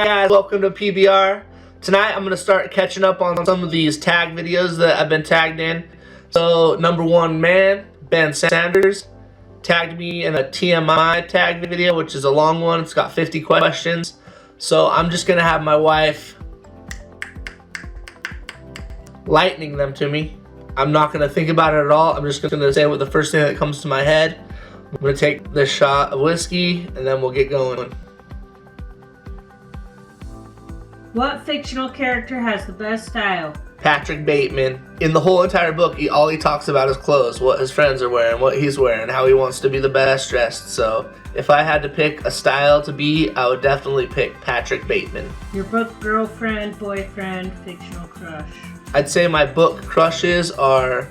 Guys, welcome to PBR. Tonight I'm going to start catching up on some of these tag videos that I've been tagged in. So number one man, Ben Sanders, tagged me in a TMI tag video, which is a long one. It's got 50 questions. So I'm just going to have my wife lightning them to me. I'm not going to think about it at all. I'm just going to say what the first thing that comes to my head. I'm going to take this shot of whiskey and then we'll get going. What fictional character has the best style? Patrick Bateman. In the whole entire book, all he talks about is clothes, what his friends are wearing, what he's wearing, how he wants to be the best dressed. So if I had to pick a style to be, I would definitely pick Patrick Bateman. Your book girlfriend, boyfriend, fictional crush. I'd say my book crushes are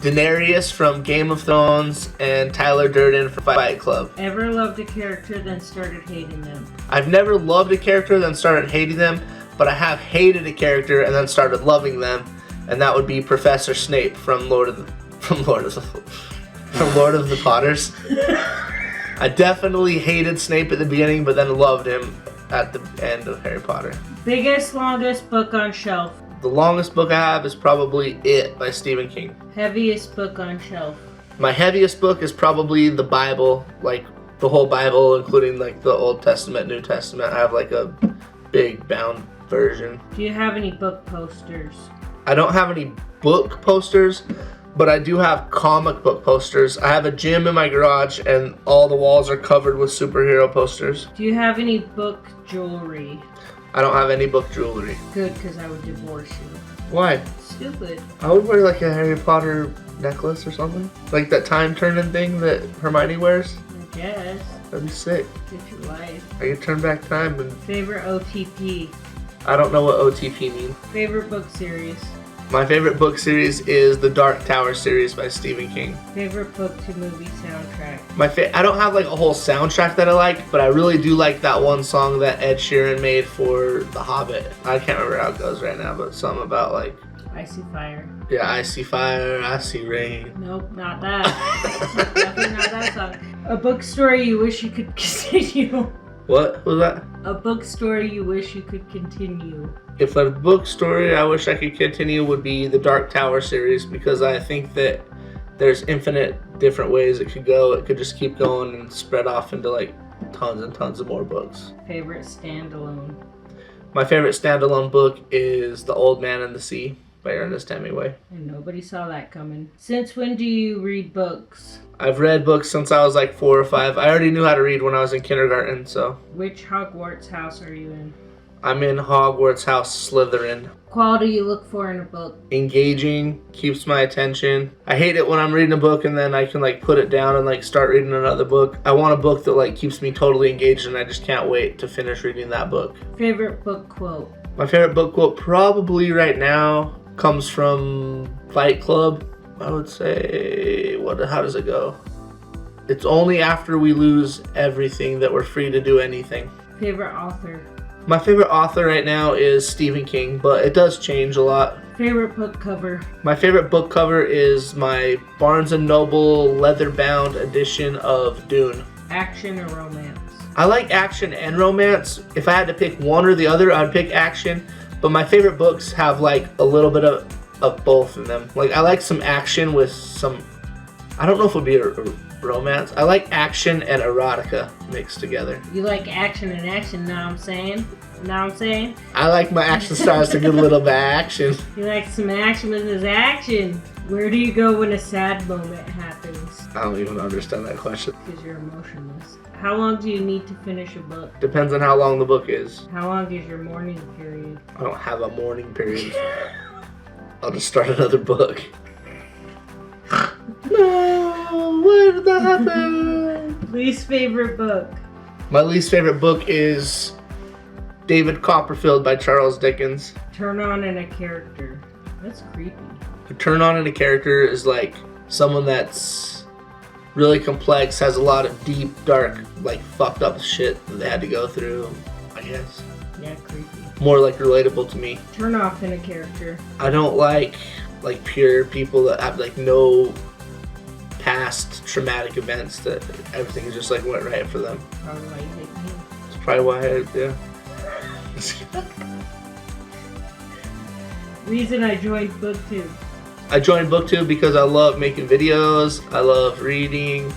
Daenerys from Game of Thrones and Tyler Durden from Fight Club. Ever loved a character then started hating them? I've never loved a character then started hating them, but I have hated a character and then started loving them, and that would be Professor Snape from Lord of the Potters. I definitely hated Snape at the beginning, but then loved him at the end of Harry Potter. Biggest, longest book on shelf? The longest book I have is probably It by Stephen King. Heaviest book on shelf? My heaviest book is probably the Bible, like the whole Bible, including like the Old Testament, New Testament. I have like a big bound version. Do you have any book posters? I don't have any book posters, but I do have comic book posters. I have a gym in my garage and all the walls are covered with superhero posters. Do you have any book jewelry? I don't have any book jewelry. Good, because I would divorce you. Why? Stupid. I would wear like a Harry Potter necklace or something. Like that time turning thing that Hermione wears. I guess. That'd be sick. Get your life. I could turn back time and... Favorite OTP? I don't know what OTP means. Favorite book series? My favorite book series is the Dark Tower series by Stephen King. Favorite book to movie soundtrack? I don't have like a whole soundtrack that I like, but I really do like that one song that Ed Sheeran made for The Hobbit. I can't remember how it goes right now, but something about like... I See Fire. Yeah, I see fire, I see rain. Nope, not that. Definitely not that song. A book story you wish you could continue. What was that? A book story you wish you could continue. If a book story I wish I could continue would be the Dark Tower series, because I think that there's infinite different ways it could go. It could just keep going and spread off into like tons and tons of more books. Favorite standalone? My favorite standalone book is The Old Man and the Sea by Ernest Hemingway. And nobody saw that coming. Since when do you read books? I've read books since I was like 4 or 5. I already knew how to read when I was in kindergarten, so. Which Hogwarts house are you in? I'm in Hogwarts House Slytherin. Quality you look for in a book? Engaging, keeps my attention. I hate it when I'm reading a book and then I can like put it down and like start reading another book. I want a book that like keeps me totally engaged and I just can't wait to finish reading that book. Favorite book quote? My favorite book quote probably right now comes from Fight Club. I would say, how does it go? It's only after we lose everything that we're free to do anything. Favorite author? My favorite author right now is Stephen King, but it does change a lot. Favorite book cover? My favorite book cover is my Barnes & Noble leather-bound edition of Dune. Action or romance? I like action and romance. If I had to pick one or the other, I'd pick action. But my favorite books have like a little bit of both in them. Like I like some action with some, I don't know if it would be a romance. I like action and erotica mixed together. You like action and action, know what I'm saying? Know what I'm saying? I like my action stars to get a little bit of action. You like some action with this action. Where do you go when a sad moment happens? I don't even understand that question. Because you're emotionless. How long do you need to finish a book? Depends on how long the book is. How long is your mourning period? I don't have a mourning period. I'll just start another book. No, why did that happen? Least favorite book? My least favorite book is David Copperfield by Charles Dickens. Turn on in a character. That's creepy. A turn on in a character is like someone that's really complex, has a lot of deep, dark, like fucked up shit that they had to go through, I guess. Yeah, creepy. More like relatable to me. Turn off in a character. I don't like pure people that have like no past traumatic events, that everything just like went right for them. Probably why you hate me. It's probably why Reason I joined BookTube. I joined BookTube because I love making videos, I love reading,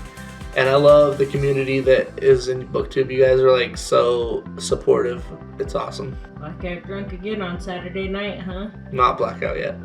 and I love the community that is in BookTube. You guys are like so supportive. It's awesome. Blackout drunk again on Saturday night, huh? Not blackout yet.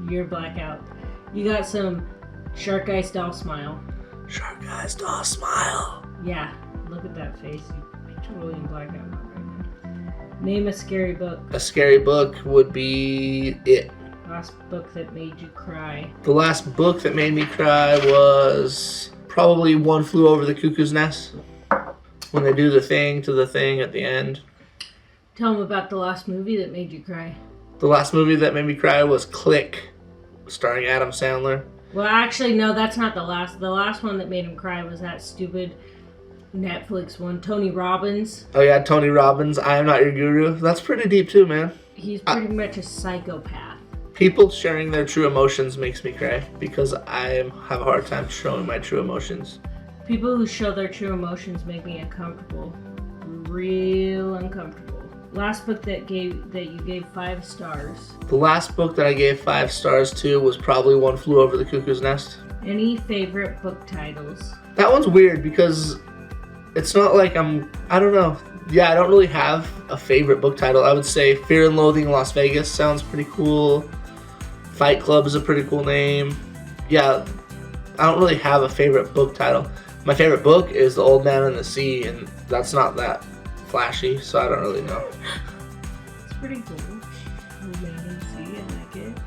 You're blackout. You got some Shark Eyes Doll Smile. Shark Eyes Doll Smile. Yeah, look at that face. You're totally in blackout mode right now. Name a scary book. A scary book would be It. Last book that made you cry. The last book that made me cry was probably One Flew Over the Cuckoo's Nest. When they do the thing to the thing at the end. Tell them about the last movie that made you cry. The last movie that made me cry was Click, starring Adam Sandler. Well, actually, no, that's not the last. The last one that made him cry was that stupid Netflix one, Tony Robbins. Oh yeah, Tony Robbins, I Am Not Your Guru. That's pretty deep too, man. He's pretty much a psychopath. People sharing their true emotions makes me cry because I have a hard time showing my true emotions. People who show their true emotions make me uncomfortable. Real uncomfortable. Last book that you gave 5 stars. The last book that I gave 5 stars to was probably One Flew Over the Cuckoo's Nest. Any favorite book titles? That one's weird because it's not like I don't know. Yeah, I don't really have a favorite book title. I would say Fear and Loathing in Las Vegas sounds pretty cool. Fight Club is a pretty cool name. Yeah, I don't really have a favorite book title. My favorite book is The Old Man and the Sea, and that's not that flashy, so I don't really know. It's pretty cool. Old Man and the Sea, I like it.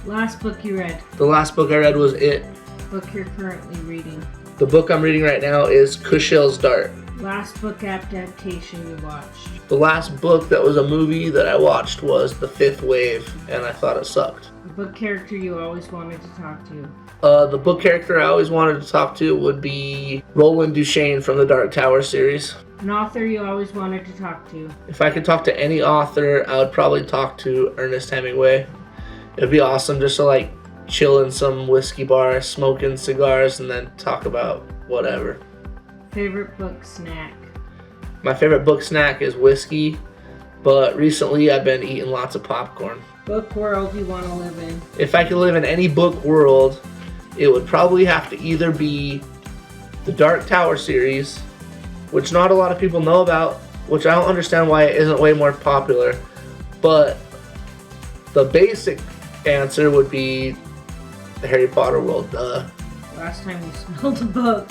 Last book you read? The last book I read was It. Book you're currently reading? The book I'm reading right now is Cushale's Dart. Last book adaptation you watched? The last book that was a movie that I watched was The Fifth Wave, and I thought it sucked. The book character you always wanted to talk to? The book character I always wanted to talk to would be Roland Duchesne from the Dark Tower series. An author you always wanted to talk to? If I could talk to any author, I would probably talk to Ernest Hemingway. It'd be awesome just to like chill in some whiskey bar, smoking cigars, and then talk about whatever. Favorite book snack? My favorite book snack is whiskey, but recently I've been eating lots of popcorn. Book world you want to live in? If I could live in any book world, it would probably have to either be the Dark Tower series, which not a lot of people know about, which I don't understand why it isn't way more popular, but the basic answer would be the Harry Potter world. Last time you smelled a book?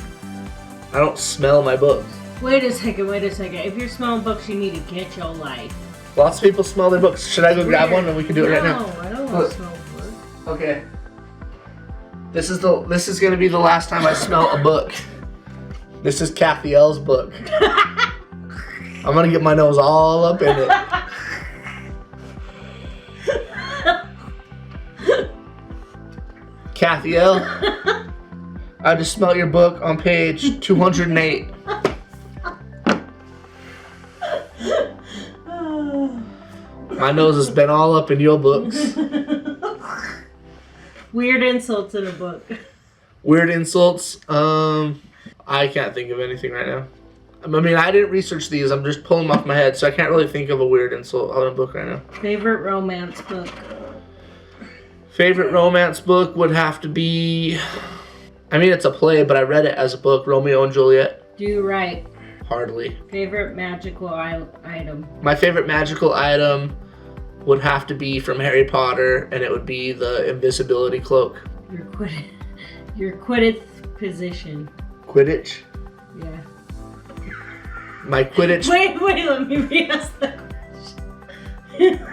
I don't smell my books. Wait a second. If you're smelling books, you need to get your life. Lots of people smell their books. Should I go grab one and we can do it right now? No, I don't want to smell a book. Okay. This is gonna be the last time I smell a book. This is Kathy L's book. I'm gonna get my nose all up in it. Kathy L, I just smelled your book on page 208. My nose has been all up in your books. Weird insults in a book. Weird insults? I can't think of anything right now. I mean, I didn't research these. I'm just pulling them off my head, so I can't really think of a weird insult on a book right now. Favorite romance book? Favorite romance book would have to be... I mean, it's a play, but I read it as a book, Romeo and Juliet. Do you write? Hardly. Favorite magical item? My favorite magical item would have to be from Harry Potter, and it would be the invisibility cloak. Your Quidditch position. Quidditch? Yeah. My Quidditch... Wait, let me re-ask the question.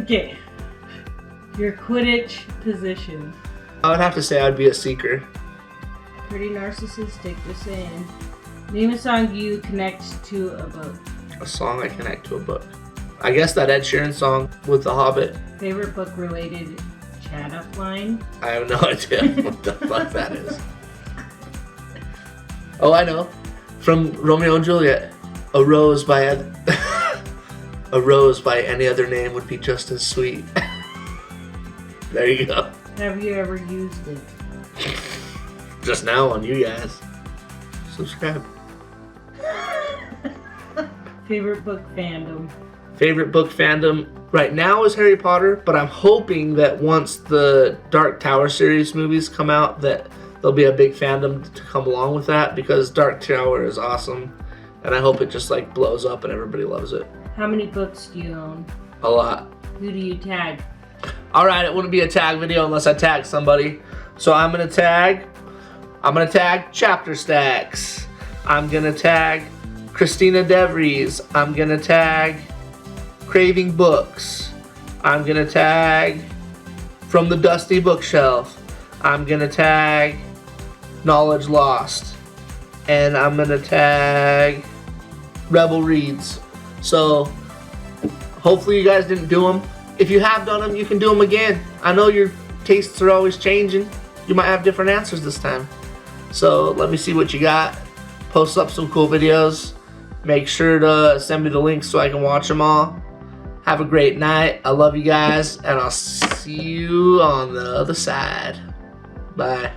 Okay. Your Quidditch position. I would have to say I'd be a seeker. Pretty narcissistic, just saying. Name a song you connect to a book. A song I connect to a book. I guess that Ed Sheeran song with The Hobbit. Favorite book related chat up line? I have no idea what the fuck that is. Oh, I know. From Romeo and Juliet. A rose by any other name would be just as sweet. There you go. Have you ever used it? Just now on you guys. Subscribe. Favorite book fandom? Favorite book fandom right now is Harry Potter, but I'm hoping that once the Dark Tower series movies come out that there'll be a big fandom to come along with that, because Dark Tower is awesome and I hope it just like blows up and everybody loves it. How many books do you own? A lot. Who do you tag? Alright, it wouldn't be a tag video unless I tag somebody. So I'm gonna tag Chapter Stacks. I'm gonna tag Christina DeVries. I'm gonna tag Craving Books. I'm gonna tag From the Dusty Bookshelf. I'm gonna tag Knowledge Lost. And I'm gonna tag Rebel Reads. So hopefully you guys didn't do them. If you have done them, you can do them again. I know your tastes are always changing. You might have different answers this time. So let me see what you got. Post up some cool videos. Make sure to send me the links so I can watch them all. Have a great night. I love you guys, and I'll see you on the other side. Bye.